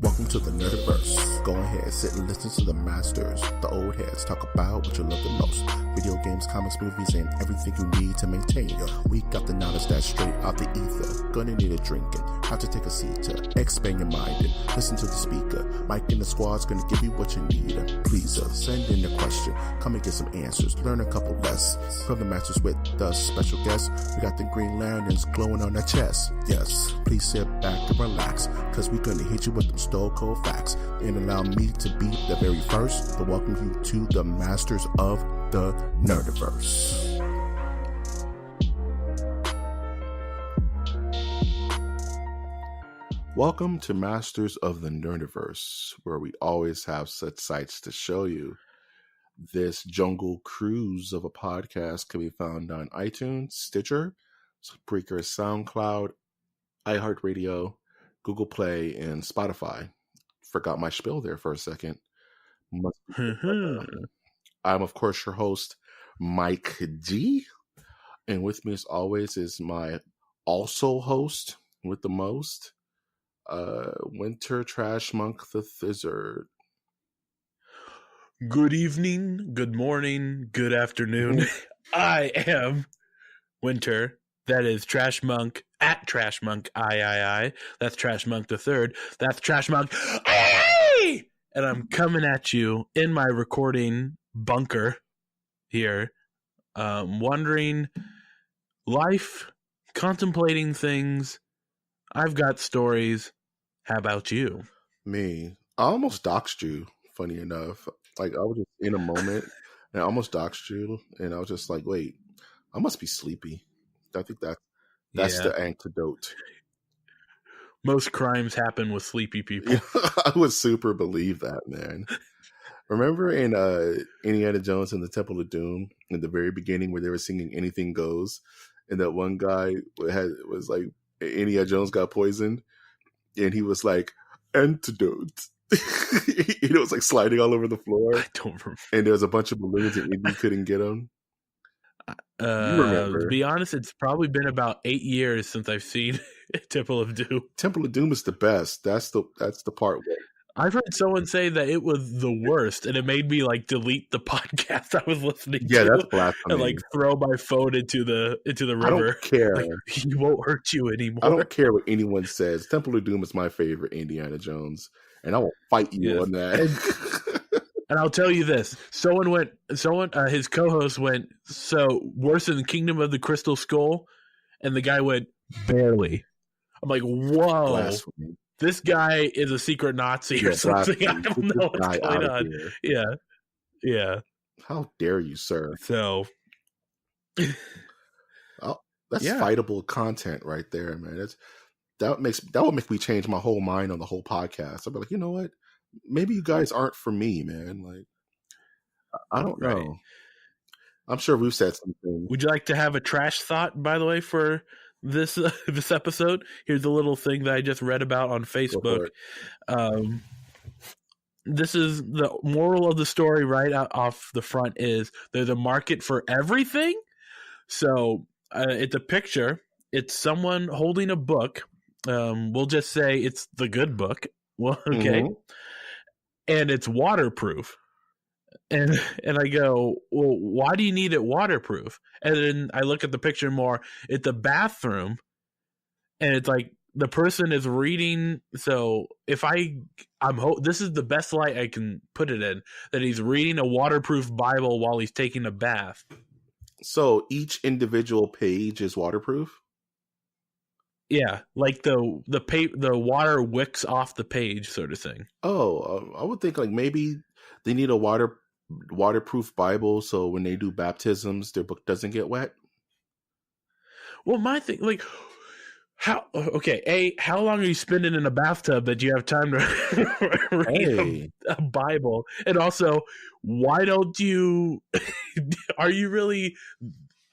Welcome to the Nerdiverse. Go ahead, sit and listen to the masters, the old heads, talk about what you love the most. Video games, comics, movies, and everything you need to maintain your week. Got the knowledge that's straight out the ether. Gonna need a drink and have to take a seat to expand your mind and listen to the speaker. Mike and the squad's gonna give you what you need. Please send in a question, come and get some answers, learn a couple lessons from the masters with the special guests. We got the green lanterns glowing on their chest. Yes, please sit back and relax, cause we're gonna hit you with them stone cold facts. And allow me to be the very first to welcome you to the masters of the Nerdiverse. Welcome to Masters of the Nerdiverse, where we always have such sights to show you. This jungle cruise of a podcast can be found on iTunes, Stitcher, Spreaker, SoundCloud, iHeartRadio, Google Play, and Spotify. Forgot my spiel there for a second. I'm, of course, your host, Mike G. And with me, as always, is my also host with the most, Winter Trash Monk the Thizard. Good evening, good morning, good afternoon. I am Winter. That is Trash Monk at Trash Monk I. That's Trash Monk the Third. That's Trash Monk I. And I'm coming at you in my recording bunker here, wondering life, contemplating things. I've got stories. How about you? Me. I almost doxed you, funny enough. Like, I was just in a moment, and I almost doxed you, and I was just like, wait, I must be sleepy. I think that's the antidote. Most crimes happen with sleepy people. I would super believe that, man. Remember in Indiana Jones and the Temple of Doom, in the very beginning where they were singing Anything Goes, and that one guy was like, Indiana Jones got poisoned, and he was like, antidote. It was like sliding all over the floor. I don't remember. And there was a bunch of balloons and Indy couldn't get them. To be honest, it's probably been about 8 years since I've seen Temple of Doom. Temple of Doom is the best. That's the part where I've heard someone say that it was the worst, and it made me like delete the podcast I was listening to. Yeah, that's blasphemy. And like throw my phone into the river. I don't care. Like, he won't hurt you anymore. I don't care what anyone says. Temple of Doom is my favorite Indiana Jones, and I will fight you on that. And I'll tell you this: his co-host went, so worse than the Kingdom of the Crystal Skull, and the guy went, barely. I'm like, whoa, blasphemy. This guy is a secret Nazi or something. I don't know what's going on. Yeah. How dare you, sir? So, that's fightable content right there, man. That would make me change my whole mind on the whole podcast. I'd be like, you know what? Maybe you guys aren't for me, man. Like, I don't know. Right. I'm sure we've said something. Would you like to have a trash thought, by the way, for this episode? Here's a little thing that I just read about on Facebook. This is the moral of the story right off the front is there's a market for everything. So it's a picture. It's someone holding a book. We'll just say it's the good book. Well, okay. Mm-hmm. And it's waterproof. And I go, well, why do you need it waterproof? And then I look at the picture more. It's a bathroom, and it's like the person is reading. So if this is the best light I can put it in, that he's reading a waterproof Bible while he's taking a bath. So each individual page is waterproof? Yeah, like the water wicks off the page sort of thing. Oh, I would think like maybe they need a waterproof Bible so when they do baptisms, their book doesn't get wet. Well, my thing, like, how long are you spending in a bathtub that you have time to read a Bible? And also, why don't you? Are you really?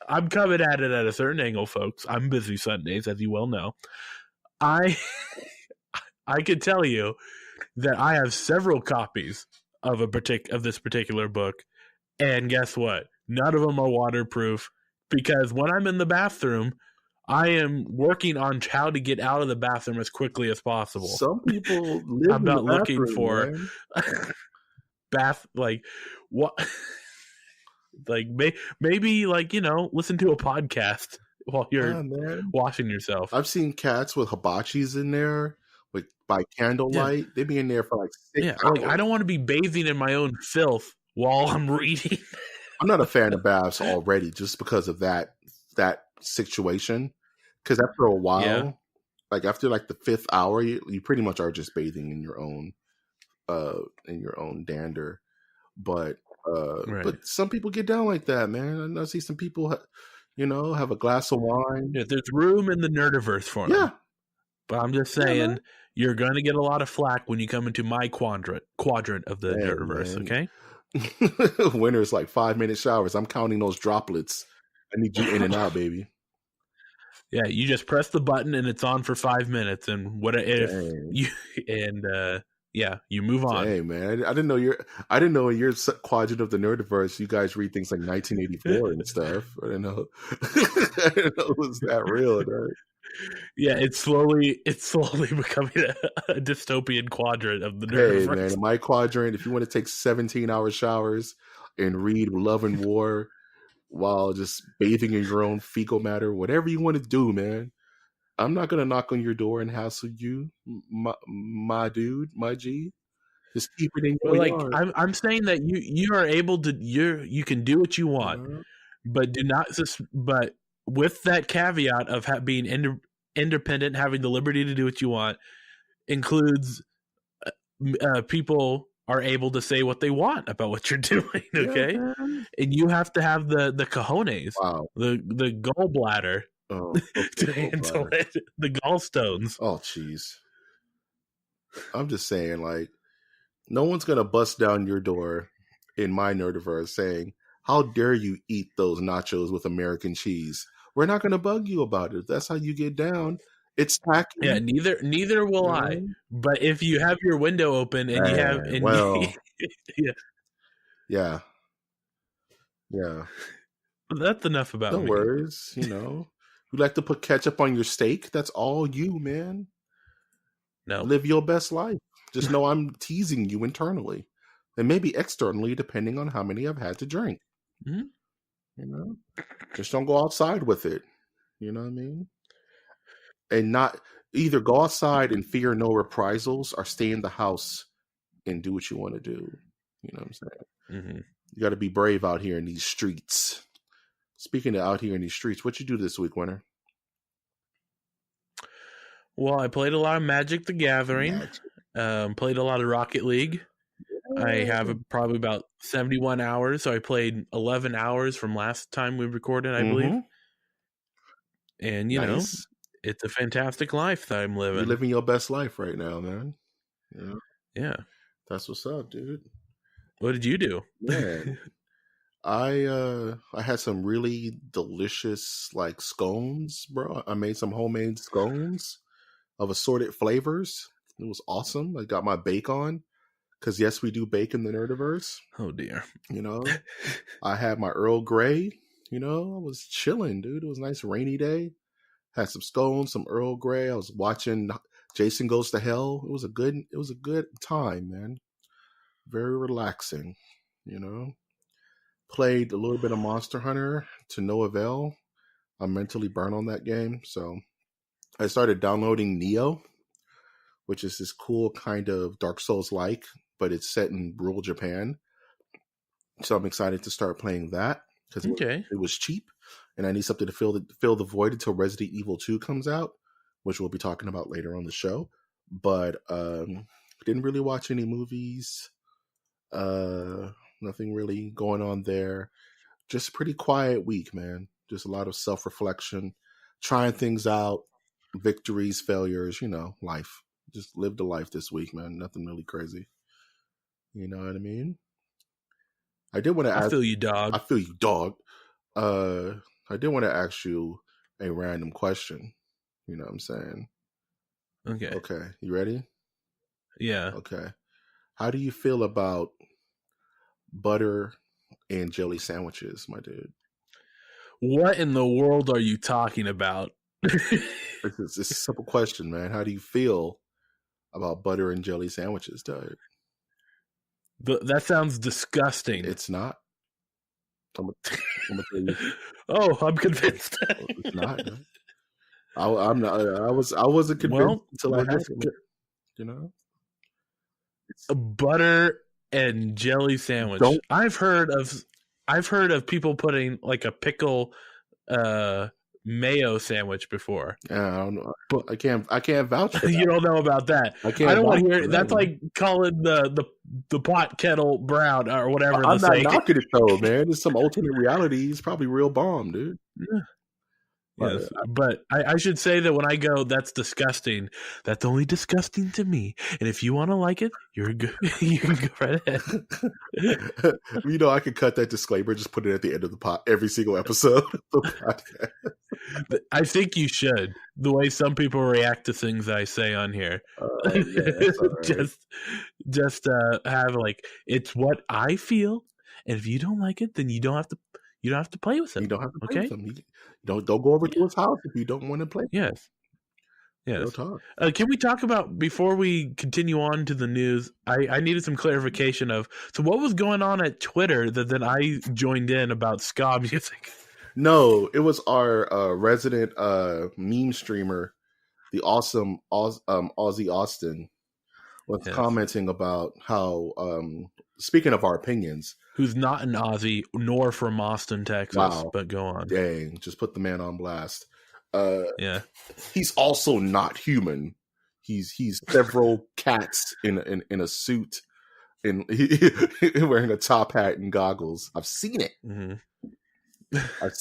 I'm coming at it at a certain angle, folks. I'm busy Sundays, as you well know. I can tell you that I have several copies of this particular book, and guess what? None of them are waterproof because when I'm in the bathroom, I am working on how to get out of the bathroom as quickly as possible. Some people live I'm in the not looking bathroom, for man. bath like what like maybe like listen to a podcast while you're Man. washing yourself. I've seen cats with hibachis in there, like by candlelight. They be in there for like 6 like hours. I don't want to be bathing in my own filth while I'm reading. I'm not a fan of baths already, just because of that situation. Because after a while, like after like the 5th hour, you pretty much are just bathing in your own dander. But Right. but some people get down like that, man. I see some people, have a glass of wine. Yeah, there's room in the nerdiverse for them. Yeah. But I'm just saying, you're going to get a lot of flack when you come into my quadrant of the nerdiverse, man. okay? Winter's like 5-minute showers. I'm counting those droplets. I need you in and out, baby. Yeah, you just press the button and it's on for 5 minutes, and you move on. Hey man, I didn't know in your quadrant of the nerdiverse you guys read things like 1984 and stuff. I didn't know. I didn't know it was that real, right? Yeah, it's slowly becoming a dystopian quadrant of the nerdiverse. Hey man, in my quadrant, if you want to take 17-hour showers and read Love and War while just bathing in your own fecal matter, whatever you want to do, man. I'm not gonna knock on your door and hassle you, my dude, my G. Just keep it in your yard. I'm saying that you are able to you can do what you want, but do not but with that caveat of being independent, having the liberty to do what you want, includes people are able to say what they want about what you're doing, okay? Yeah, and you have to have the cojones, the gallbladder to handle it, the gallstones. Oh, jeez. I'm just saying, like, no one's gonna bust down your door in my nerdiverse saying, "How dare you eat those nachos with American cheese?" We're not gonna bug you about it. That's how you get down. It's tacky. Yeah, neither will I. But if you have your window open and you have, yeah. That's enough about me. No worries. You like to put ketchup on your steak. That's all you, man. No, live your best life. Just know I'm teasing you internally, and maybe externally, depending on how many I've had to drink. Mm-hmm. Just don't go outside with it. You know what I mean? And not either go outside and fear no reprisals, or stay in the house and do what you want to do. You know what I'm saying? Mm-hmm. You got to be brave out here in these streets. Speaking of out here in these streets, what you do this week, Winter? Well, I played a lot of Magic the Gathering. Played a lot of Rocket League. Yeah. I have probably about 71 hours. So I played 11 hours from last time we recorded, I believe. And, you know, it's a fantastic life that I'm living. You're living your best life right now, man. Yeah. That's what's up, dude. What did you do? Man, I had some really delicious like scones, bro. I made some homemade scones of assorted flavors. It was awesome. I got my bake on because yes, we do bake in the Nerdiverse. Oh dear. I had my Earl Grey. I was chilling, dude. It was a nice rainy day. Had some scones, some Earl Grey. I was watching Jason Goes to Hell. It was a good time, man. Very relaxing, Played a little bit of Monster Hunter to no avail. I'm mentally burnt on that game. So I started downloading Neo, which is this cool kind of Dark Souls-like, but it's set in rural Japan. So I'm excited to start playing that because it was cheap, and I need something to fill the void until Resident Evil 2 comes out, which we'll be talking about later on the show. But didn't really watch any movies. Nothing really going on there. Just pretty quiet week, man. Just a lot of self-reflection, trying things out, victories, failures, life. Just lived a life this week, man. Nothing really crazy. You know what I mean? I did want to ask. I feel you, dog. I feel you, dog. I did want to ask you a random question. You know what I'm saying? Okay. Okay. You ready? Yeah. Okay. How do you feel about butter and jelly sandwiches, my dude? What in the world are you talking about? It's a simple question, man. How do you feel about butter and jelly sandwiches, Doug? That sounds disgusting. It's not. I'm gonna tell you. Oh, I'm convinced. It's not. No. I'm not. I wasn't convinced until I had it. You know, a butter and jelly sandwich. I've heard of people putting like a pickle mayo sandwich before. Yeah, I don't know. But I can't vouch for that. You don't know about that. I don't want to hear it. That's like calling the pot kettle brown or whatever. I'm not knocking it though, man. It's some alternate reality. It's probably real bomb, dude. Yeah. Yes, but I should say that when I go, that's disgusting. That's only disgusting to me. And if you want to like it, you're good. You can go right ahead. You know, I could cut that disclaimer, just put it at the end of the pot every single episode of the podcast. I think you should. The way some people react to things I say on here, right. just have like it's what I feel, and if you don't like it, then you don't have to. You don't have to play with him. You don't have to play with him. Don't go over to his house if you don't want to play. Yes. Real talk. Can we talk about, before we continue on to the news, I needed some clarification of, so what was going on at Twitter that then I joined in about ska music? No, it was our resident meme streamer, the awesome Aussie Austin, was commenting about how, speaking of our opinions, who's not an Aussie nor from Austin, Texas. Wow. But go on. Dang, just put the man on blast. He's also not human. He's several cats in a suit, and wearing a top hat and goggles. I've seen it. Mm-hmm. I've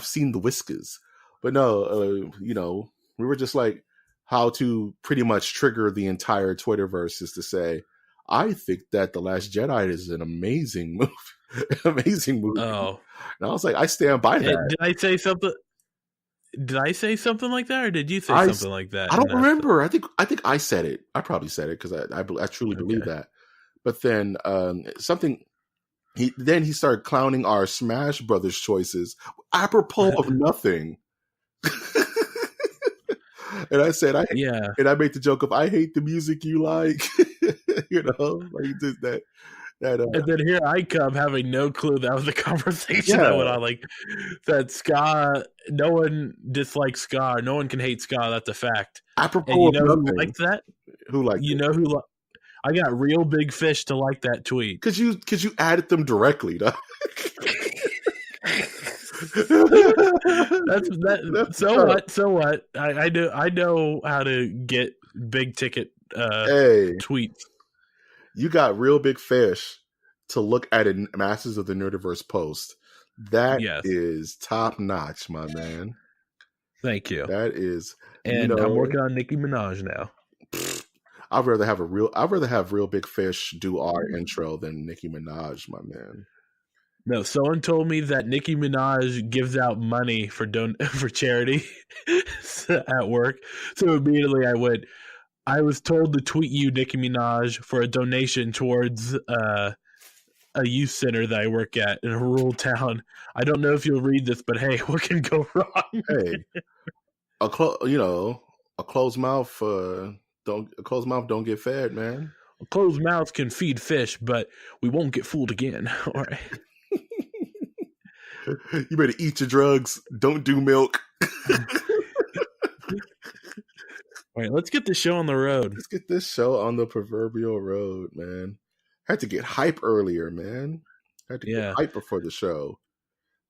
seen the whiskers. But no, we were just like, how to pretty much trigger the entire Twitterverse is to say, I think that The Last Jedi is an amazing movie. Amazing movie. Oh. And I was like, I stand by that. Did I say something? Did I say something like that, or did you say something like that? I don't remember. I think I said it. I probably said it because I truly believe that. But then he started clowning our Smash Brothers choices apropos of nothing. And I said, and I made the joke of, I hate the music you like, like just that. And then here I come having no clue that was the conversation that went on. Like that ska, no one dislikes ska, no one can hate ska. That's a fact. Apropos of who liked that? Who liked it? Who? I got real big fish to like that tweet because you added them directly. So what? I know how to get big ticket tweets. You got real big fish to look at a Masters of the Nerdiverse post. That is top notch, my man. Thank you. That is, and I'm working on Nicki Minaj now. I'd rather have real big fish do our intro than Nicki Minaj, my man. No, someone told me that Nicki Minaj gives out money for charity at work. So immediately I was told to tweet you, Nicki Minaj, for a donation towards a youth center that I work at in a rural town. I don't know if you'll read this, but hey, what can go wrong? Hey, a closed mouth don't get fed, man. A closed mouth can feed fish, but we won't get fooled again. All right. You better eat your drugs. Don't do milk. All right, let's get this show on the road. Let's get this show on the proverbial road, man. Had to get hype earlier, man. Had to get hype before the show.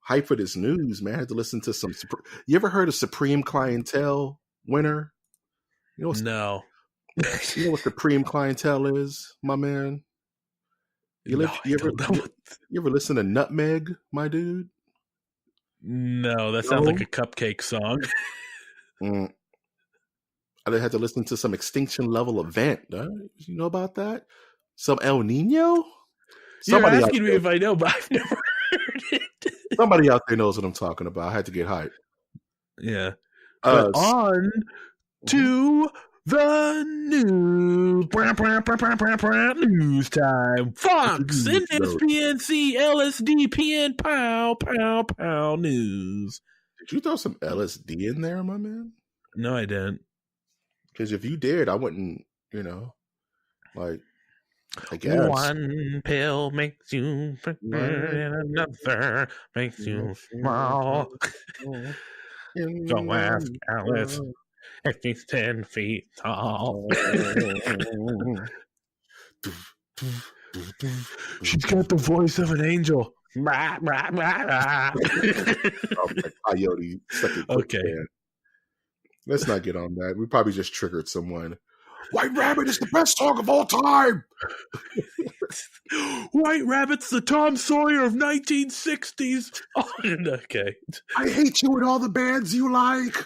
Hype for this news, man. Had to listen to some. You ever heard of Supreme Clientele winner? No. You know what Supreme Clientele is, my man? You ever listen to Nutmeg, my dude? No, that sounds like a cupcake song. I had to listen to some Extinction Level Event. You know about that? Some El Nino? You're asking me if I know, but I've never heard it. Somebody out there knows what I'm talking about. I had to get hype. Yeah. On to the news. News time. Fox, NSPNC, LSD, PN, pow, pow, pow, news. Did you throw some LSD in there, my man? No, I didn't. Because if you did, I wouldn't, like, I guess. One pill makes you bigger and another makes you small. Go ask Alice if she's 10 feet tall. She's got the voice of an angel. Coyote. Okay. Man. Let's not get on that. We probably just triggered someone. White Rabbit is the best song of all time. White Rabbit's the Tom Sawyer of 1960s. Oh, okay. I hate you and all the bands you like.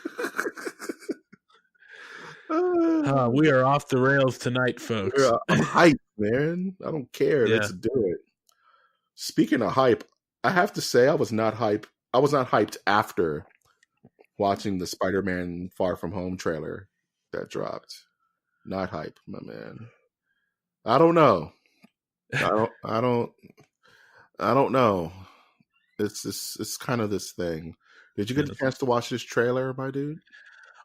We are off the rails tonight, folks. I'm hyped, man. I don't care. Yeah. Let's do it. Speaking of hype, I have to say I was not hyped. I was not hyped after watching the Spider-Man Far From Home trailer that dropped. Not hype, my man. I don't know. I don't know. It's kind of this thing. Did you get a chance to watch this trailer, my dude?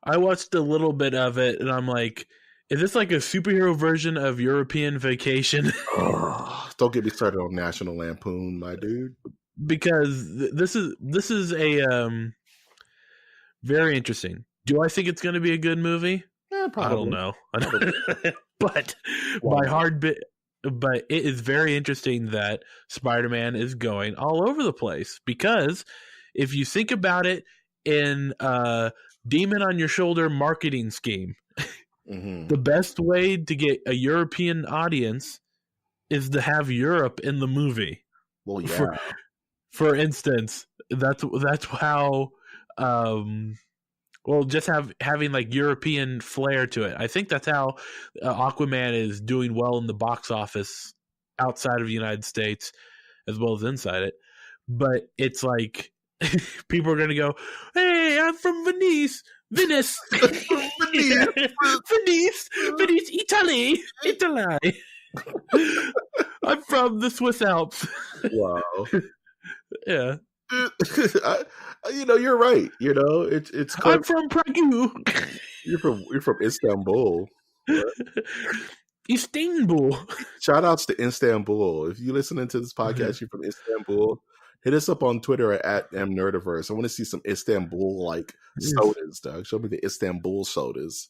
I watched a little bit of it, and I'm like, is this like a superhero version of European Vacation? Don't get me started on National Lampoon, my dude. Because this is a very interesting. Do I think it's going to be a good movie? Yeah, probably. I don't know. But but it is very interesting that Spider-Man is going all over the place, because if you think about it in demon on your shoulder marketing scheme, the best way to get a European audience is to have Europe in the movie. Well, yeah. For instance, that's how just having like European flair to it. I think that's how Aquaman is doing well in the box office outside of the United States as well as inside it. But it's like people are going to go, "Hey, I'm from Venice, Venice, Italy. I'm from the Swiss Alps." Wow. Yeah. You're right. It's. I'm from Prague. You're from Istanbul. Right? Istanbul. Shout outs to Istanbul. If you're listening to this podcast, you're from Istanbul. Hit us up on Twitter at @mnerdiverse. I want to see some Istanbul sodas, Doug. Show me the Istanbul sodas.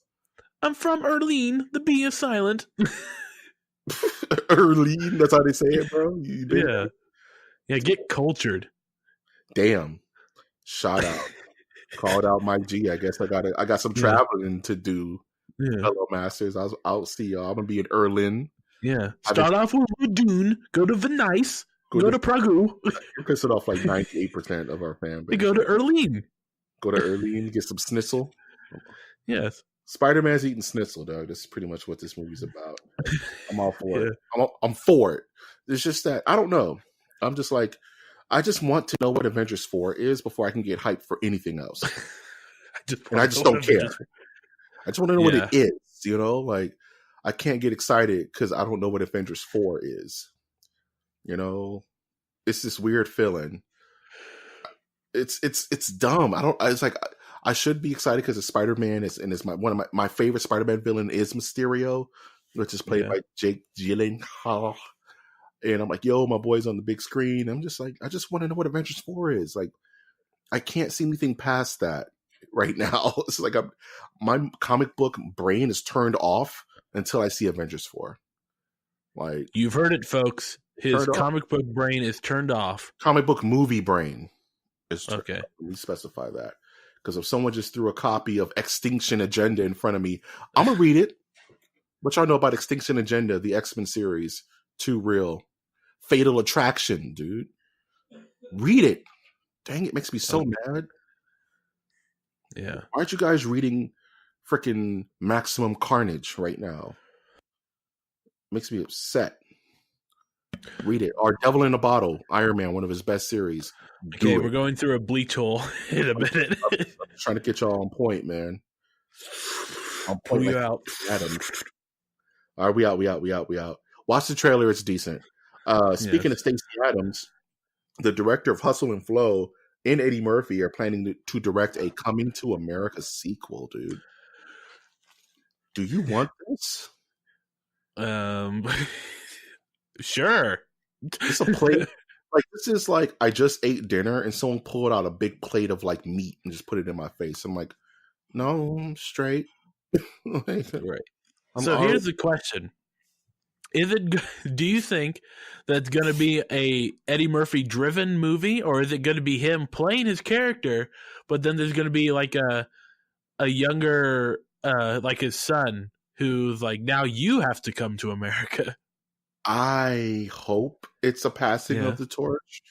I'm from Erlene. The B is silent. Erlene, that's how they say it, bro. Yeah. Get cultured. Damn. Shout out. Called out Mike G. I guess I got some traveling to do. Yeah. Hello, Masters. I'll see y'all. I'm gonna be in Erlin. Yeah. Start off with Rudun. Go to Venice. Go to Prague. You're pissing off like 98% of our fan base. We go to Erlene. Go to Erlene, get some schnitzel. Yes. Spider-Man's eating schnitzel, dog. That's pretty much what this movie's about. I'm all for it. I'm for it. It's just that I don't know. I'm just like, I just want to know what Avengers 4 is before I can get hyped for anything else. I just don't care. I just want to know what it is. Like I can't get excited because I don't know what Avengers 4 is. It's this weird feeling. It's dumb. It's like I should be excited because it's Spider-Man is one of my favorite Spider-Man villain is Mysterio, which is played by Jake Gyllenhaal. And I'm like, yo, my boy's on the big screen. I'm just like, I just want to know what Avengers 4 is. Like, I can't see anything past that right now. It's like my comic book brain is turned off until I see Avengers 4. Like, you've heard it, folks. His comic book brain is turned off. Comic book movie brain is turned off. Let me specify that. Because if someone just threw a copy of Extinction Agenda in front of me, I'm going to read it. What y'all know about Extinction Agenda, the X-Men series? Too real. Fatal Attraction, dude. Read it. Dang, it makes me so mad. Yeah. Why aren't you guys reading freaking Maximum Carnage right now? Makes me upset. Read it. Or Devil in a Bottle, Iron Man, one of his best series. Okay, we're going through a bleach hole in a minute. I'm trying to get y'all on point, man. I'm pulling you out. Adam. All right, we out. Watch the trailer. It's decent. Speaking of Stacey Adams, the director of Hustle and Flow and Eddie Murphy are planning to direct a Coming to America sequel, dude. Do you want this? Sure. It's a plate. Like, this is like, I just ate dinner and someone pulled out a big plate of like meat and just put it in my face. I'm like, no, I'm straight. Like, Right. I'm So already- here's the question. Do you think that's going to be a Eddie Murphy driven movie, or is it going to be him playing his character, but then there's going to be like a younger, like his son, who's like, now you have to come to America? I hope it's a passing Yeah. of the torch.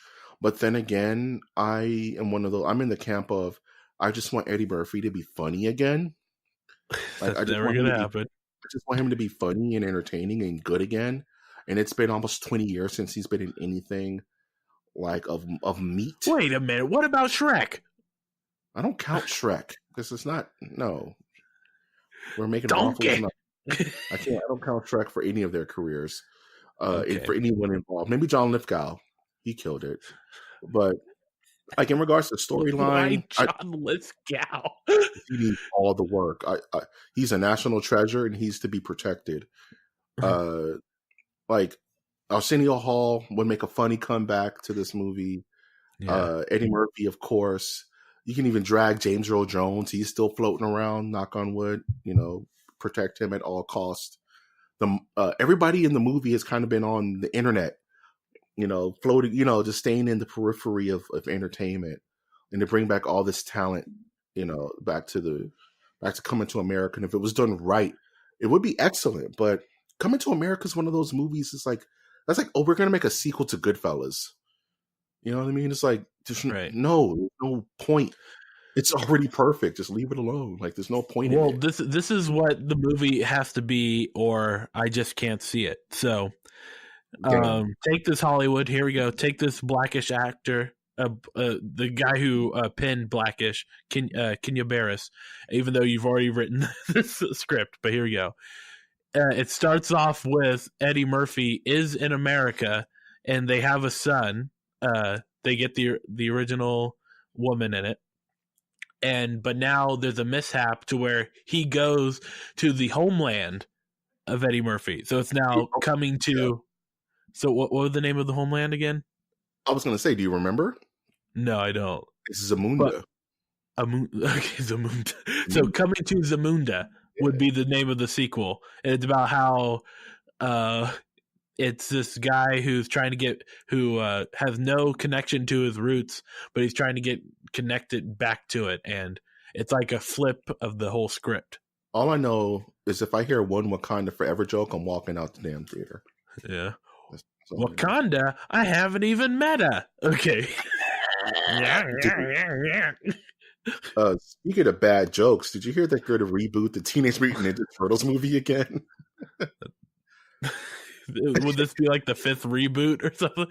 But then again, I am one of those, I'm in the camp of, I just want Eddie Murphy to be funny again. Like, That's never going to happen. I just want him to be funny and entertaining and good again. And it's been almost 20 years since he's been in anything like of meat. Wait a minute. What about Shrek? I don't count Shrek because it's not. No, we're making Donkey. I don't count Shrek for any of their careers. Okay. For anyone involved, maybe John Lithgow, he killed it. But like in regards to storyline, Why John Lithgow? he needs all the work. He's a national treasure and he's to be protected. Like Arsenio Hall would make a funny comeback to this movie. Yeah. Eddie Murphy, of course. You can even drag James Earl Jones. He's still floating around, knock on wood, protect him at all costs. Everybody in the movie has kind of been on the internet, floating, just staying in the periphery of entertainment, and to bring back all this talent, back to Coming to America. And if it was done right, it would be excellent. But Coming to America is one of those movies. It's like, that's like, oh, we're going to make a sequel to Goodfellas. You know what I mean? It's like, there's no point. It's already perfect. Just leave it alone. Like, there's no point in it. This is what the movie has to be, or I just can't see it. So, take this Hollywood. Here we go. Take this Blackish actor, the guy who penned Blackish, Kenya Barris, even though you've already written this script. But here we go. It starts off with Eddie Murphy is in America, and they have a son. They get the original woman in it. But now there's a mishap to where he goes to the homeland of Eddie Murphy. So it's now coming to. Yeah. So what was the name of the homeland again? I was going to say, do you remember? No, I don't. It's Zamunda. Okay, Zamunda. So Coming to Zamunda would be the name of the sequel. And it's about how it's this guy who's trying to who has no connection to his roots, but he's trying to get connected back to it. And it's like a flip of the whole script. All I know is if I hear one Wakanda Forever joke, I'm walking out the damn theater. Yeah. Wakanda, I haven't even met her. Okay. Speaking of bad jokes, did you hear they're going to reboot the Teenage Mutant Ninja Turtles movie again? Would this be like the 5th reboot or something?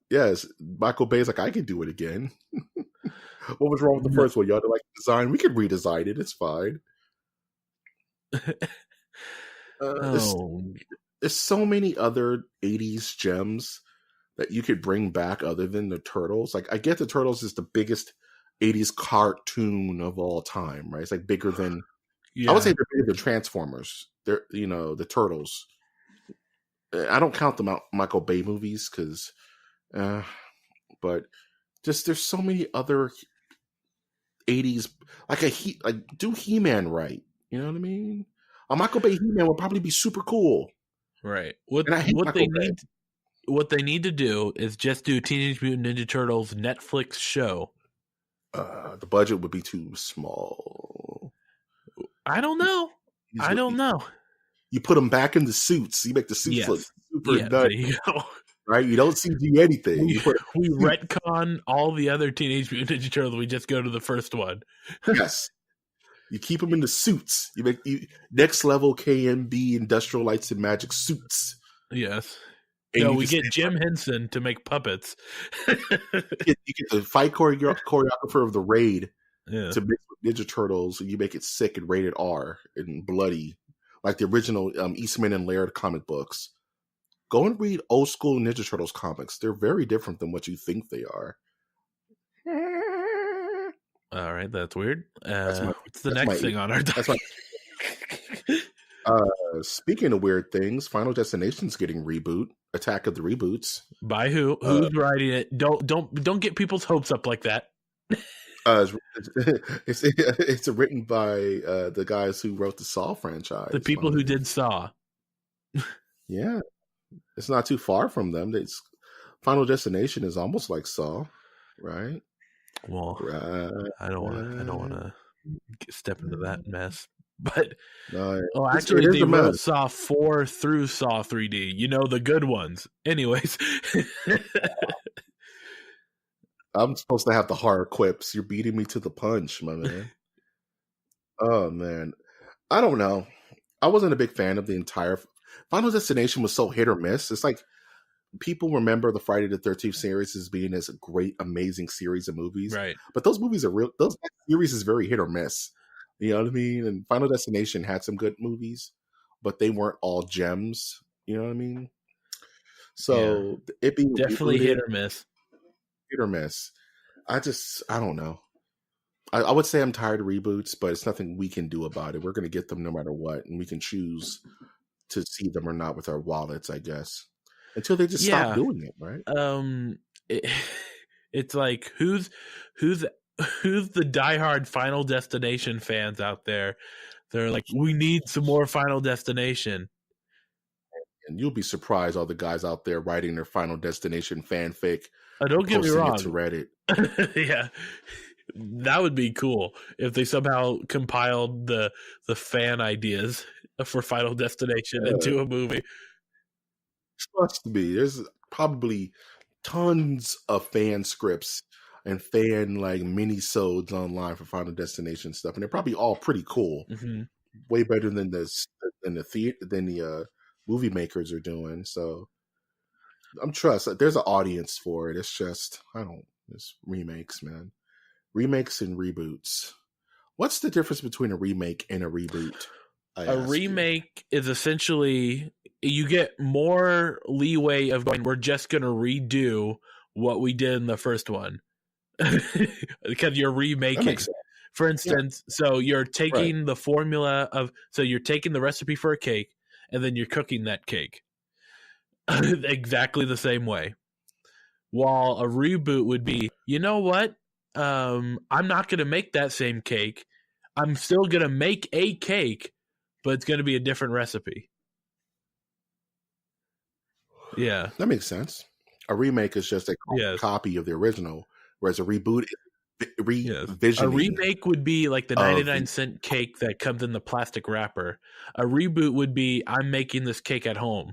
Yes. Michael Bay's like, I can do it again. What was wrong with the first one? Y'all don't like the design? We could redesign it. It's fine. There's so many other 80s gems that you could bring back other than the Turtles. Like, I get the Turtles is the biggest 80s cartoon of all time, right? It's like bigger than, I would say they're bigger than Transformers. They're, the Turtles. I don't count the Michael Bay movies because, but just there's so many other 80s, like do He-Man right. You know what I mean? A Michael Bay He-Man would probably be super cool. Right. What they need to do is just do Teenage Mutant Ninja Turtles Netflix show. The budget would be too small. I don't know. You put them back in the suits. You make the suits look super nutty. There you go. Right? You don't CG anything. We retcon all the other Teenage Mutant Ninja Turtles. We just go to the first one. Yes. You keep them in the suits. You make next level KMB Industrial Lights and Magic suits. Yes. No, we get Jim Henson to make puppets. you get the fight choreographer of the Raid to mix with Ninja Turtles, and you make it sick and rated R and bloody, like the original Eastman and Laird comic books. Go and read old school Ninja Turtles comics. They're very different than what you think they are. All right, that's weird. That's my What's the that's my next thing on our that's my. docket? Speaking of weird things, Final Destination's getting reboot. Attack of the Reboots. By who? Uh, Who's writing it? Don't get people's hopes up like that. it's written by the guys who wrote the Saw franchise. The people who did Saw. Yeah, it's not too far from them. It's Final Destination is almost like Saw, right? Well, Right. I don't want to step into that mess. But No, well, it actually, is they a wrote mess. Saw 4 through Saw 3D. You know, the good ones. Anyways. I'm supposed to have the horror quips. You're beating me to the punch, my man. Oh man, I don't know. I wasn't a big fan of the entire Final Destination. Was so hit or miss. It's like people remember the Friday the 13th series as being this great, amazing series of movies, Right. but those movies are real. Those series is very hit or miss. You know what I mean? And Final Destination had some good movies, but they weren't all gems. You know what I mean? So it being Definitely rebooted, hit or miss. hit or miss. I don't know. I would say I'm tired of reboots, but it's nothing we can do about it. We're going to get them no matter what, and we can choose to see them or not with our wallets, I guess, until they just stop doing it, right? It's like who's the diehard Final Destination fans out there? They're like, we need some more Final Destination. And you'll be surprised all the guys out there writing their Final Destination fanfic. Don't get me wrong. It to Reddit. Yeah. That would be cool if they somehow compiled the fan ideas for Final Destination into a movie. Trust me, there's probably tons of fan scripts and fan like mini-sodes online for Final Destination stuff, and they're probably all pretty cool. Mm-hmm. Way better than the movie makers are doing. So there's an audience for it. It's just it's remakes, man. Remakes and reboots. What's the difference between a remake and a reboot? A remake is essentially you get more leeway of going, we're just going to redo what we did in the first one. Because you're remaking. For instance, so you're taking the formula you're taking the recipe for a cake and then you're cooking that cake exactly the same way. While a reboot would be, you know what? I'm not going to make that same cake. I'm still going to make a cake, but it's going to be a different recipe. Yeah. That makes sense. A remake is just a copy of the original, whereas a reboot is revisioning. A remake would be like the 99-cent cake that comes in the plastic wrapper. A reboot would be, I'm making this cake at home.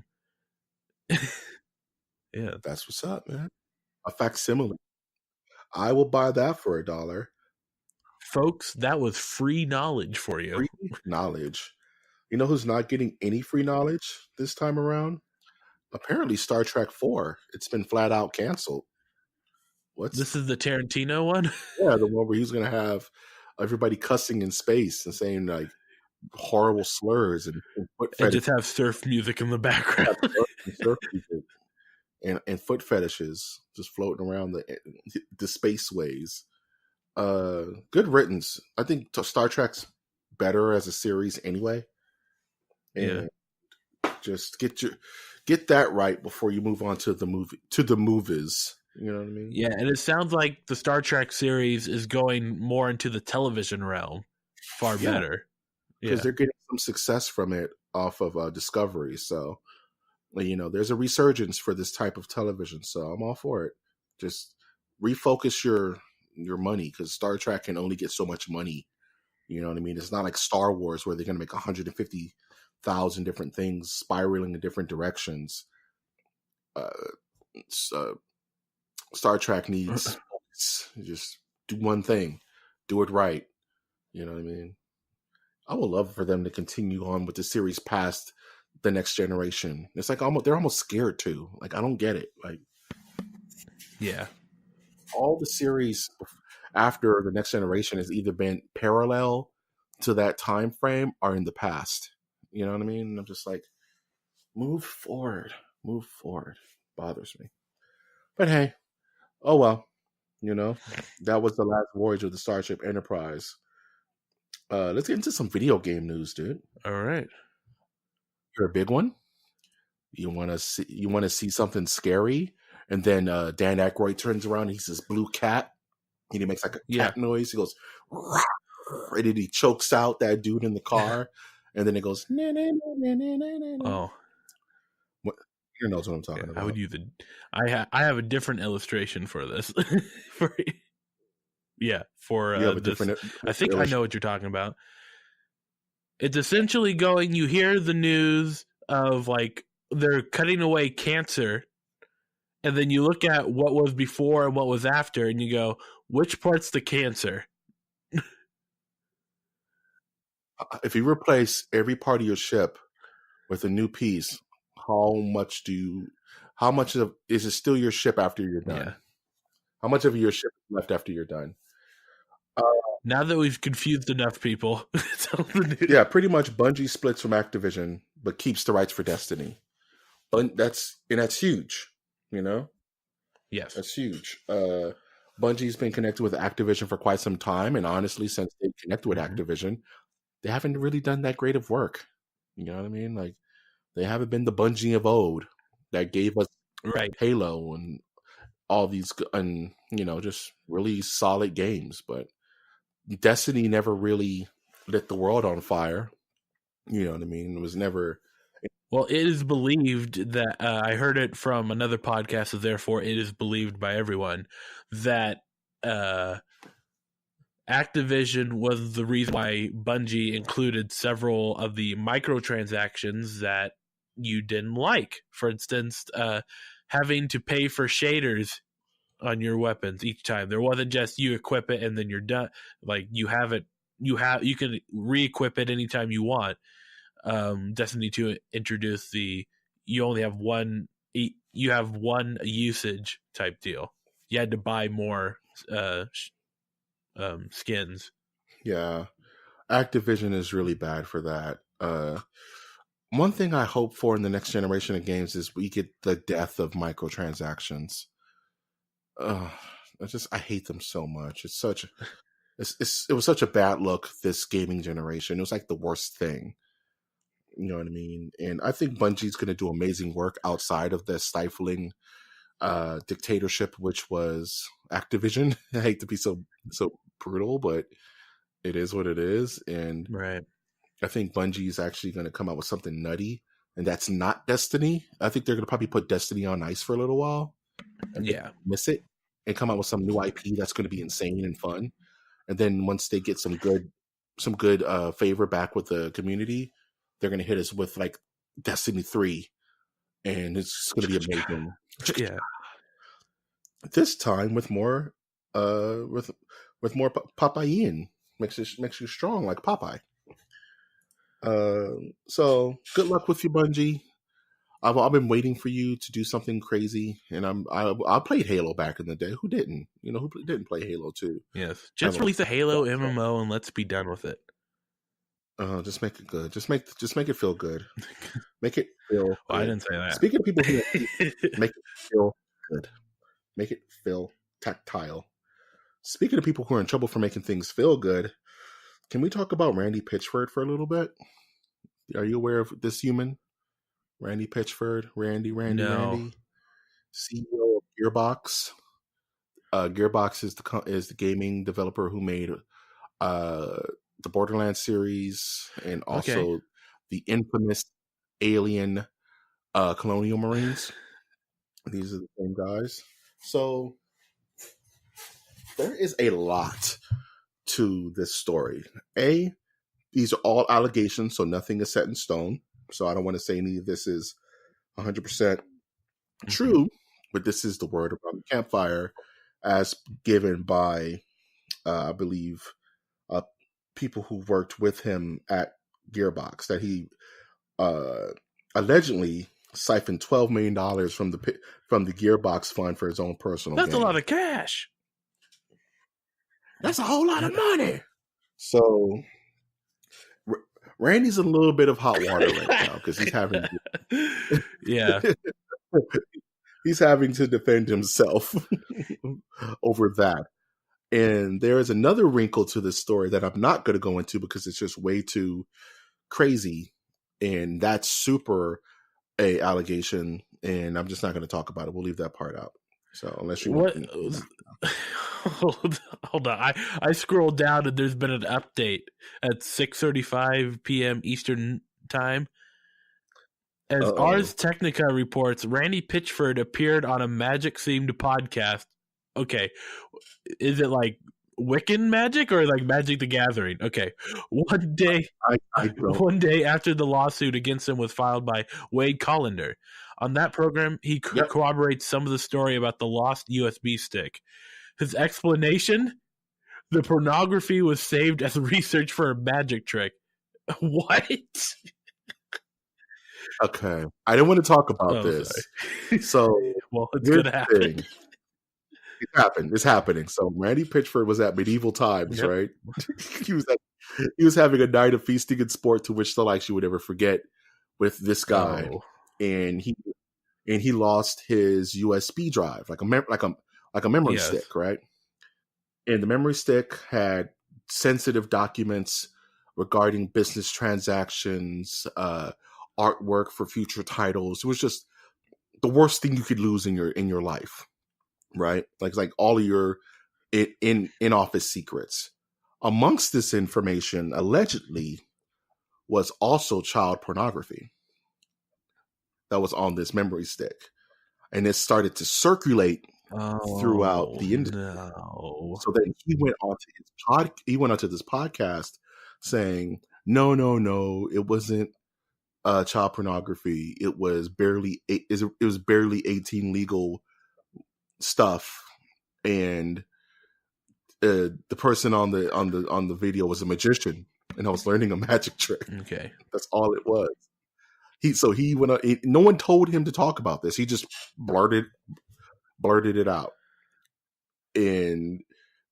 Yeah. That's what's up, man. A facsimile. I will buy that for $1. Folks, that was free knowledge for you. Free knowledge. You know who's not getting any free knowledge this time around? Apparently Star Trek 4. It's been flat out canceled. This is the Tarantino one? Yeah, the one where he's going to have everybody cussing in space and saying like horrible slurs and foot and just have surf music in the background. Surf music and foot fetishes just floating around the spaceways. Good riddance. I think Star Trek's better as a series anyway. And just get that right before you move on to the movies. You know what I mean? Yeah, and it sounds like the Star Trek series is going more into the television realm. Far better. Because they're getting some success from it off of Discovery. So, there's a resurgence for this type of television. So I'm all for it. Just refocus your money, because Star Trek can only get so much money. You know what I mean? It's not like Star Wars where they're going to make 150,000 different things spiraling in different directions. Star Trek needs focus. Just do one thing, do it right. You know what I mean? I would love for them to continue on with the series past the Next Generation. It's like they're almost scared to. Like, I don't get it. Like, all the series after the Next Generation has either been parallel to that time frame or in the past. You know what I mean? And I'm just like, move forward. Bothers me. But hey, oh well. You know, that was the last voyage of the Starship Enterprise. Let's get into some video game news, dude. All right. You're a big one. You want to see something scary, and then Dan Aykroyd turns around. And he's this blue cat, and he makes like a cat noise. He goes, "Rawr," and then he chokes out that dude in the car, and then it goes, "Na, na, na, na, na, na, na." Oh, you know what I'm talking about. I would use I have a different illustration for this. for you have a this. Different. I think I know what you're talking about. It's essentially going. You hear the news of like they're cutting away cancer, and then you look at what was before and what was after, and you go, which part's the cancer? If you replace every part of your ship with a new piece, how much is it still your ship after you're done? Yeah. How much of your ship is left after you're done? Now that we've confused enough people. Yeah, pretty much Bungie splits from Activision, but keeps the rights for Destiny. That's huge, you know? Yes. That's huge. Bungie's been connected with Activision for quite some time, and honestly, since they connected with Activision, they haven't really done that great of work. You know what I mean? Like, they haven't been the Bungie of old that gave us Halo and all these, and just really solid games. But Destiny never really lit the world on fire. You know what I mean? It was never. Well, it is believed that I heard it from another podcast, so therefore it is believed by everyone that Activision was the reason why Bungie included several of the microtransactions that you didn't like. For instance, having to pay for shaders on your weapons each time. There wasn't just you equip it and then you're done. Like you can re-equip it anytime you want. Destiny 2 introduced you only have one usage type deal. You had to buy more skins. Yeah, Activision is really bad for that. One thing I hope for in the next generation of games is we get the death of microtransactions. I hate them so much. It was such a bad look this gaming generation. It was like the worst thing. You know what I mean? And I think Bungie's going to do amazing work outside of the stifling dictatorship, which was Activision. I hate to be so brutal, but it is what it is. And I think Bungie is actually going to come out with something nutty, and that's not Destiny. I think they're going to probably put Destiny on ice for a little while. And miss it and come out with some new IP that's going to be insane and fun. And then once they get some good favor back with the community, they're going to hit us with like Destiny 3, and it's going to be amazing. Yeah. This time with more with more Popeye makes you strong like Popeye. So good luck with you, Bungie. I've been waiting for you to do something crazy, and I played Halo back in the day. Who didn't? Who didn't play Halo 2? Yes, just release a Halo MMO and let's be done with it. Just make it good. Just make it feel good. Make it feel. Well, I didn't say that. Speaking of people who make it feel good, make it feel tactile. Speaking of people who are in trouble for making things feel good, can we talk about Randy-Pitchford for a little bit? Are you aware of this human? Randy-Pitchford, Randy, CEO of Gearbox. Gearbox is the gaming developer who made the Borderlands series and also the infamous Alien Colonial Marines. These are the same guys. So there is a lot to this story. These are all allegations, so nothing is set in stone. So I don't want to say any of this is 100% true, but this is the word around the campfire as given by, I believe, people who worked with him at Gearbox, that he allegedly siphoned $12 million from the Gearbox fund for his own personal gain. That's a lot of cash. That's a whole lot of money. So Randy's in a little bit of hot water right now because he's having he's having to defend himself over that. And there is another wrinkle to this story that I'm not going to go into because it's just way too crazy, and that's super a allegation, and I'm just not going to talk about it. We'll leave that part out. So unless you What? want, Hold on. I scrolled down and there's been an update at 6:35 p.m. Eastern time. As Ars Technica reports, Randy Pitchford appeared on a magic-themed podcast. Okay, is it like Wiccan magic or like Magic the Gathering? Okay, one day after the lawsuit against him was filed by Wade Collender. On that program, he corroborates some of the story about the lost USB stick. His explanation: the pornography was saved as research for a magic trick. What? Okay, I didn't want to talk about this. Sorry. So, well, it's gonna happen. It's happening. So, Randy Pitchford was at medieval times, right? he was having a night of feasting and sport to which the likes you would ever forget with this guy, and he lost his USB drive, like a memory stick, right? And the memory stick had sensitive documents regarding business transactions, artwork for future titles. It was just the worst thing you could lose in your life, right? Like all of your in office secrets. Amongst this information, allegedly, was also child pornography that was on this memory stick, and it started to circulate throughout the industry. No. So then he went onto this podcast saying, "No, it wasn't child pornography. It was barely 18 legal stuff, and the person on the video was a magician, and I was learning a magic trick. Okay, that's all it was. He went. No one told him to talk about this. He just blurted it out, and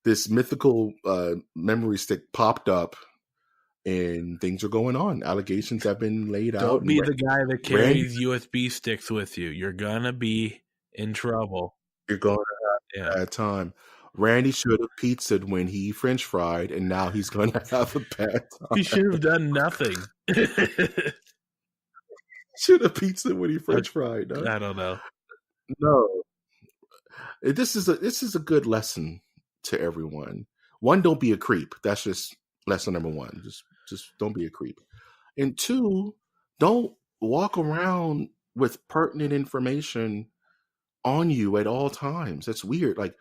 this mythical memory stick popped up, and things are going on. Allegations have been laid out. Don't be the guy that carries USB sticks with you. You're gonna be in trouble. You're going to have a bad time. Randy should have pizzaed when he French fried, and now he's going to have a bad time. He should have done nothing. Should have pizzaed when he French fried. No? I don't know. No. This is a good lesson to everyone. One, don't be a creep. That's just lesson number one. Just don't be a creep. And two, don't walk around with pertinent information on you at all times. That's weird. Like,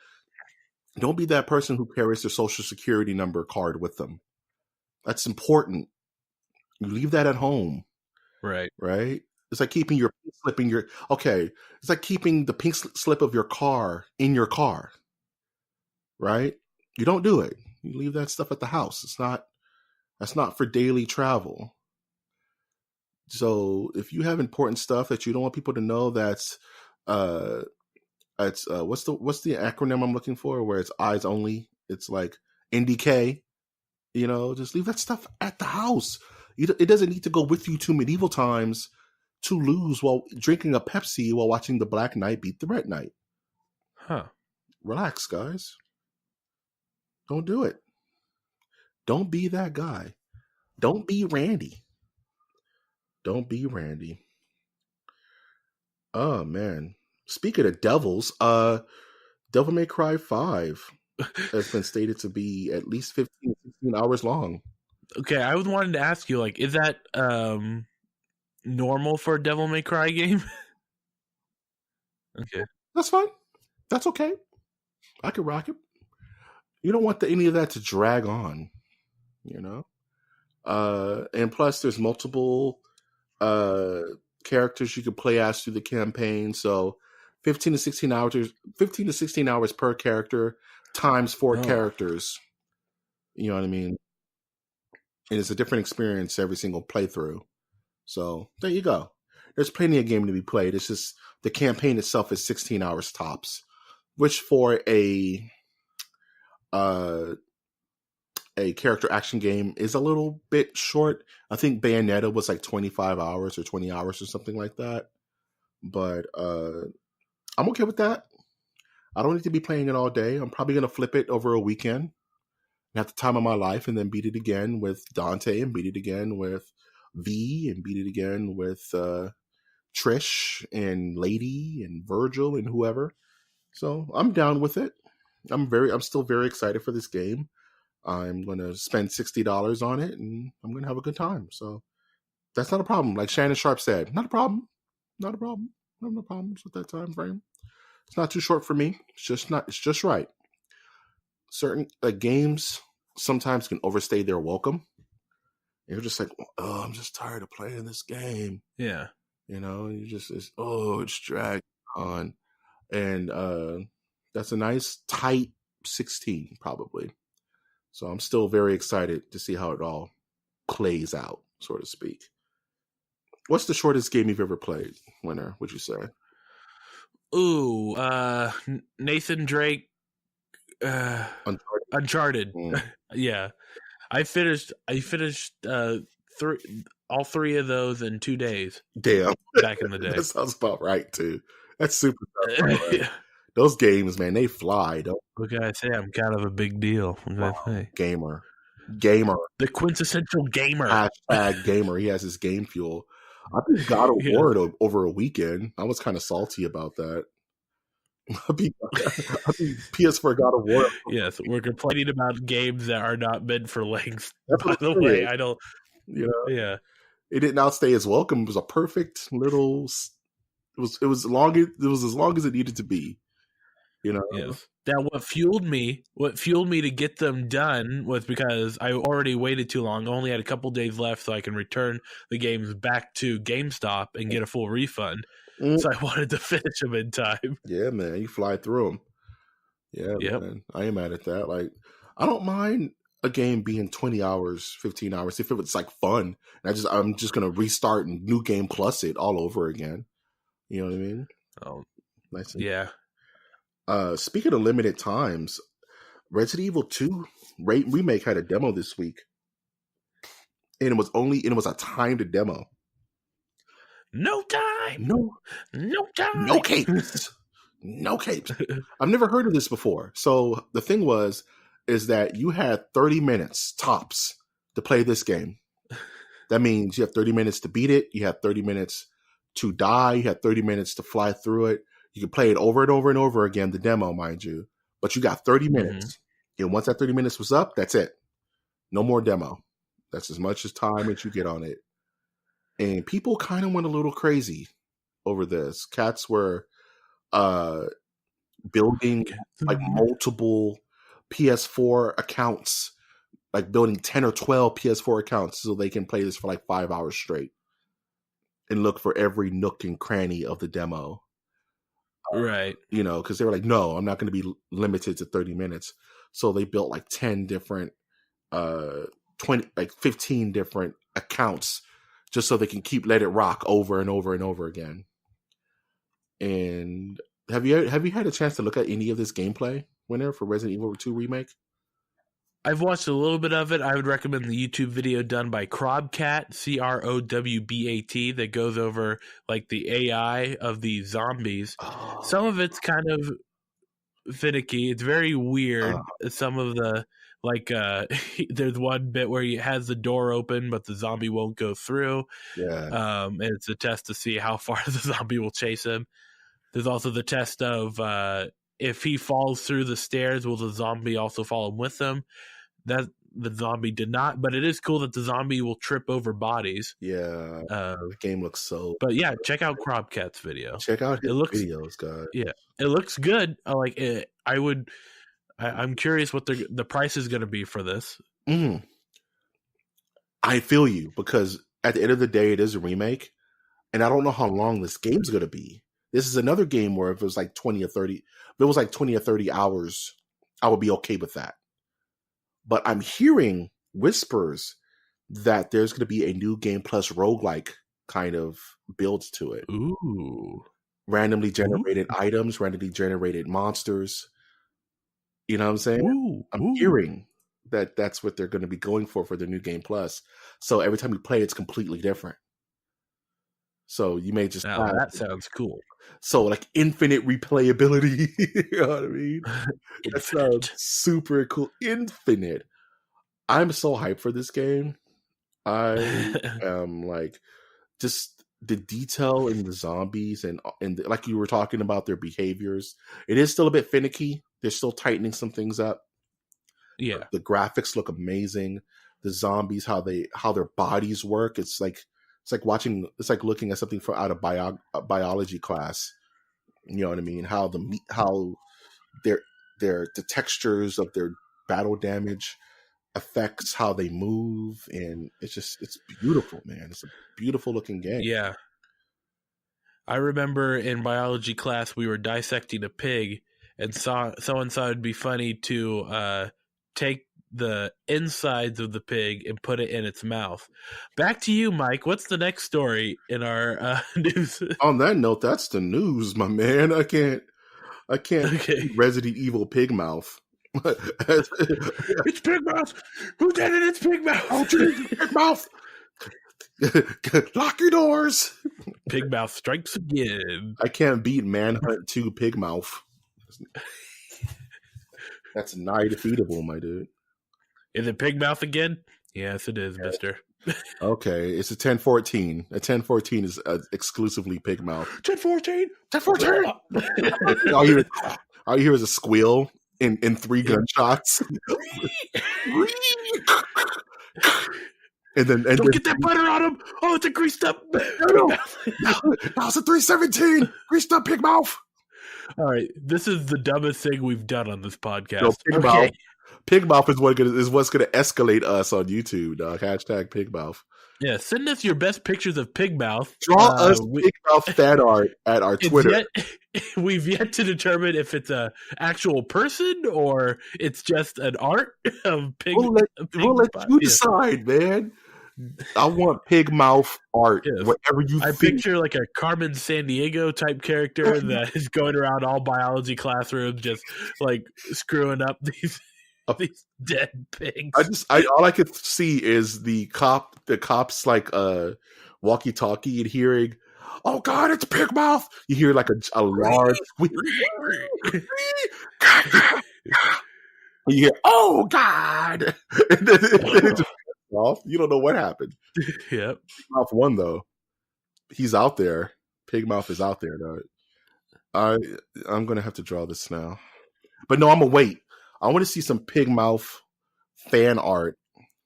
don't be that person who carries their social security number card with them. That's important. You leave that at home. Right. It's like keeping your pink slip in your. Okay, it's like keeping the pink slip of your car in your car. Right? You don't do it. You leave that stuff at the house. That's not for daily travel. So if you have important stuff that you don't want people to know, that's what's the acronym I'm looking for? Where it's eyes only. It's like NDK. Just leave that stuff at the house. It doesn't need to go with you to medieval times to lose while drinking a Pepsi while watching the Black Knight beat the Red Knight. Huh. Relax, guys. Don't do it. Don't be that guy. Don't be Randy. Oh, man. Speaking of devils, Devil May Cry 5 has been stated to be at least 15, 16 hours long. Okay, I was wanting to ask you, like, is that normal for a Devil May Cry game? Okay. That's fine. That's okay. I can rock it. You don't want any of that to drag on, and plus there's multiple characters you can play as through the campaign. So 15 to 16 hours per character times 4 characters. You know what I mean? And it's a different experience every single playthrough. So there you go. There's plenty of game to be played. It's just the campaign itself is 16 hours tops, which for a character action game is a little bit short. I think Bayonetta was like 25 hours or 20 hours or something like that. But I'm okay with that. I don't need to be playing it all day. I'm probably going to flip it over a weekend and have the time of my life, and then beat it again with Dante, and beat it again with V, and beat it again with Trish and Lady and Virgil and whoever. So I'm down with it. I'm still very excited for this game. I'm going to spend $60 on it, and I'm going to have a good time. So that's not a problem. Like Shannon Sharp said, not a problem. Not a problem. I have no problems with that time frame. It's not too short for me. It's just right. Certain games sometimes can overstay their welcome. You're just like, oh, I'm just tired of playing this game. Yeah. It's dragged on. And that's a nice tight 16 probably. So I'm still very excited to see how it all plays out, so to speak. What's the shortest game you've ever played, Winner, would you say? Ooh, Nathan Drake, Uncharted. Yeah. I finished all three of those in 2 days. Damn. Back in the day. That sounds about right too. That's super tough. Right? Those games, man, they fly. What can I say? I'm kind of a big deal. What can I say? Gamer. The quintessential gamer. # gamer. He has his game fuel. I beat God of War over a weekend. I was kind of salty about that. I beat PS4 God of War. Yes, we're complaining about games that are not meant for length. That's By the way, I don't. Yeah. It didn't outstay its welcome. It was a perfect little. It was as long as it needed to be. Yes. Now, what fueled me to get them done was because I already waited too long. I only had a couple days left, so I can return the games back to GameStop and get a full refund. So I wanted to finish them in time. Yeah, man, you fly through them. Yeah, man, I ain't mad at that. Like, I don't mind a game being 20 hours, 15 hours if it's like fun. And I'm just gonna restart and new game plus it all over again. You know what I mean? Oh, nice. Yeah. Speaking of limited times, Resident Evil 2 remake had a demo this week, and it was a timed demo. No time. No time. No capes. No capes. I've never heard of this before. So the thing is that you had 30 minutes tops to play this game. That means you have 30 minutes to beat it. You have 30 minutes to die. You have 30 minutes to fly through it. You can play it over and over and over again, the demo, mind you. But you got 30 minutes. And once that 30 minutes was up, that's it. No more demo. That's as much as time as you get on it. And people kind of went a little crazy over this. Cats were building like multiple PS4 accounts, like building 10 or 12 PS4 accounts so they can play this for like 5 hours straight and look for every nook and cranny of the demo. Right. Because they were like, no, I'm not going to be limited to 30 minutes. So they built like 10 different, 15 different accounts just so they can let it rock over and over and over again. And have you had a chance to look at any of this gameplay, Winner, for Resident Evil 2 Remake? I've watched a little bit of it. I would recommend the YouTube video done by Crobcat, CROWBAT, that goes over like the AI of the zombies. Oh. Some of it's kind of finicky. It's very weird. Some of the there's one bit where he has the door open, but the zombie won't go through. Yeah. And it's a test to see how far the zombie will chase him. There's also the test of if he falls through the stairs, will the zombie also follow him with him? That the zombie did not, but it is cool that the zombie will trip over bodies. Yeah, the game looks so. But yeah, check out Crobcat's video. Check out his videos, guys. Yeah, it looks good. I like it. I'm curious what the price is going to be for this. I feel you, because at the end of the day, it is a remake, and I don't know how long this game's going to be. This is another game where if it was like 20 or 30, if it was like 20 or 30 hours, I would be okay with that. But I'm hearing whispers that there's going to be a new Game Plus roguelike kind of build to it. Ooh. Randomly generated items, randomly generated monsters. You know what I'm saying? I'm hearing that that's what they're going to be going for their new Game Plus. So every time you play, it's completely different. So you may just Now have that sounds cool. like infinite replayability. You know what I mean? That sounds Infinite. super cool. Infinite. I'm so hyped for this game. I am like just the detail in the zombies and like you were talking about their behaviors. It is still a bit finicky. They're still tightening some things up. Yeah. The graphics look amazing. The zombies, how their bodies work. It's like looking at something out of biology class. You know what I mean? How the textures of their battle damage affects how they move, and it's beautiful, man. It's a beautiful looking game. Yeah. I remember in biology class we were dissecting a pig, and someone thought it'd be funny to take the insides of the pig and put it in its mouth. Back to you, Mike. What's the next story in our news? On that note, that's the news, my man. I can't Okay. Resident Evil pig mouth. It's pig mouth. Who did it? It's pig mouth. Oh, geez, pig mouth. Lock your doors. Pig mouth strikes again. I can't beat Manhunt 2 pig mouth. That's nigh defeatable, my dude. Is it pig mouth again? Yes, it is, mister. Okay, it's a 1014. A 1014 is exclusively pig mouth. 1014. 1014. All you hear is a squeal in 3 gunshots. And then Don't get that butter on him. Oh, it's a greased up. No, it's a 317. Greased up pig mouth. All right, this is the dumbest thing we've done on this podcast. No, pig mouth is what's gonna escalate us on YouTube, dog. Hashtag pig mouth. Yeah, send us your best pictures of pig mouth. Draw us pig mouth fan art at our Twitter. We've yet to determine if it's a actual person or it's just an art of pig. We'll let you decide, man. I want pig mouth art. Yes. Whatever you I picture like a Carmen Sandiego type character that is going around all biology classrooms just like screwing up these dead pigs. All I could see is the cops like walkie-talkie and hearing, "Oh God, it's pig mouth." You hear like a large you hear, "Oh God." And then it just off. You don't know what happened. Yep. Pigmouth won though. He's out there. Pigmouth is out there, though. I'm gonna have to draw this now. But no, I'm gonna wait. I want to see some Pigmouth fan art.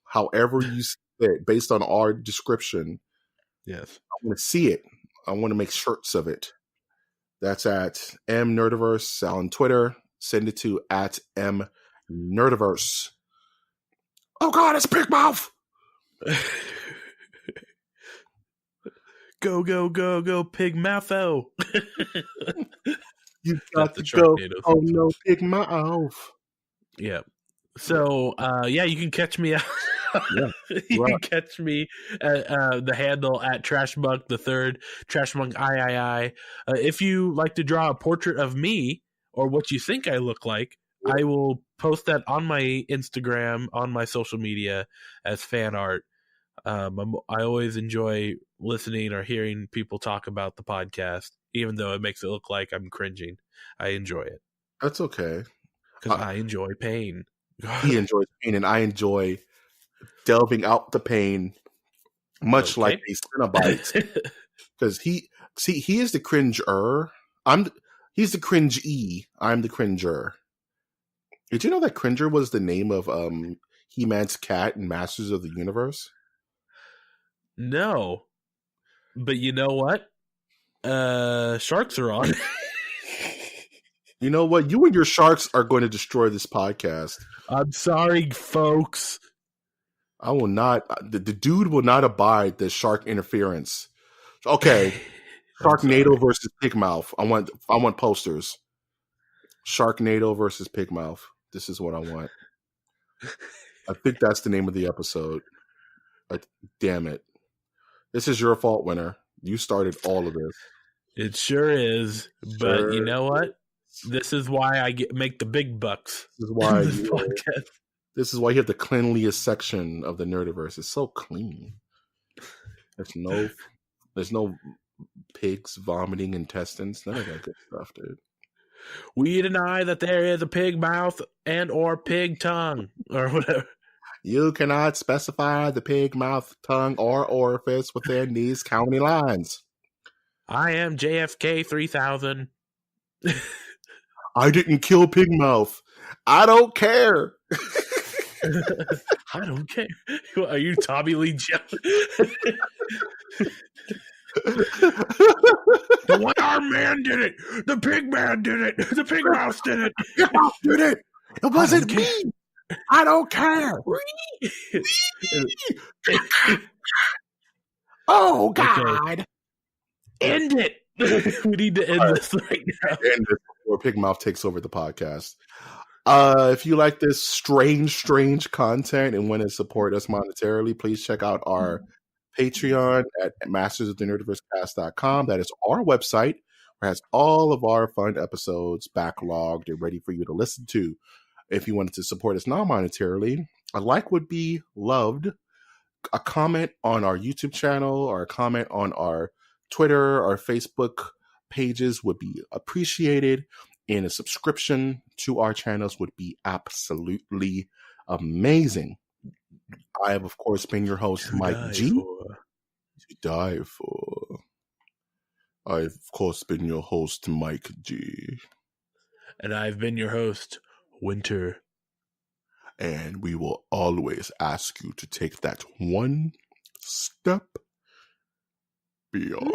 However you see it, based on our description. Yes. I want to see it. I want to make shirts of it. That's at mnerdiverse on Twitter. Send it to at mnerdiverse. Oh God, it's Pigmouth. Go, go, go, go, pig moutho. You got to go. Oh no, pig mouth. Yeah. So, you can catch me out. You can catch me at the handle at Trashmunk the Third, Trashmunk III. If you like to draw a portrait of me or what you think I look like, I will post that on my Instagram, on my social media as fan art. I always enjoy listening or hearing people talk about the podcast, even though it makes it look like I'm cringing. I enjoy it. That's okay. Because I enjoy pain. He enjoys pain, and I enjoy delving out the pain, much like these Cenobites. Because he is the cringer. He's the cringe-e. I'm the cringer. Did you know that Cringer was the name of He-Man's cat in Masters of the Universe? No. But you know what? Sharks are on. You know what? You and your sharks are going to destroy this podcast. I'm sorry, folks. I will not. The dude will not abide the shark interference. Okay. Sharknado versus Pigmouth. I want posters. Sharknado versus Pigmouth. This is what I want. I think that's the name of the episode. Damn it. This is your fault, winner. You started all of this. It sure is. But you know what? This is why I make the big bucks. This is why you have the cleanliest section of the Nerdiverse. It's so clean. There's no pigs vomiting intestines. None of that good stuff, dude. We deny that there is a pig mouth and or pig tongue or whatever. You cannot specify the pig mouth, tongue, or orifice within these county lines. I am JFK 3000. I didn't kill pig mouth. I don't care. I don't care. Are you Tommy Lee Jones? The one-armed man did it. The pig man did it. The pig mouse did it. Pig mouth did it. It wasn't me. I don't care. Oh, God. Okay. End it. We need to end this right now. End this before Pig Mouth takes over the podcast. If you like this strange content and want to support us monetarily, please check out our Patreon at mastersofthenerdiversecast.com. That is our website, where it has all of our fun episodes backlogged and ready for you to listen to. If you wanted to support us non-monetarily, a like would be loved. A comment on our YouTube channel or a comment on our Twitter or Facebook pages would be appreciated. And a subscription to our channels would be absolutely amazing. I have, of course, been your host, Mike G. To die for. I've, of course, been your host, Mike G. And I've been your host, Winter. And we will always ask you to take that one step beyond.